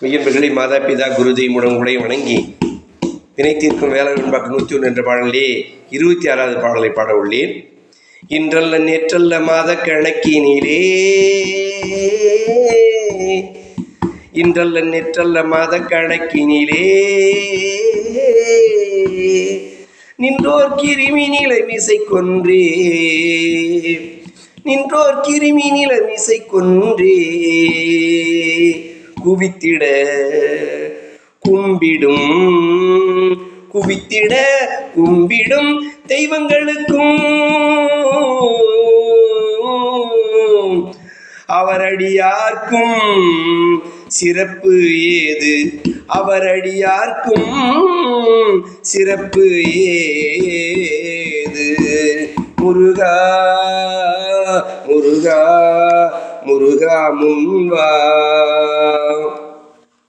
மெய்யன்பர்களை மாதா பிதா குரு தெய்வமுடன் உடைய வணங்கி வினை தீர்க்கும் வேளாண் வெண்பாக்கு 101 என்ற பாடலிலே 26வது பாடலை பாட உள்ளேன். இன்றல்ல நேற்றல்ல மாத கணக்கினிலே, இன்றல்ல நேற்றல்ல மாத கணக்கினிலே, நின்றோர் கிருமி நிலைமிசை கொன்றே, நின்றோர் கிருமி நிலைமிசை கொன்றே, குவித்திட கும்பிடும் குவித்திட கும்பிடும் தெய்வங்களுக்கும் அவரடியார்க்கும் சிறப்பு ஏது, அவரடியார்க்கும் சிறப்பு ஏது. முருகா முருகா முருகா முன்வா.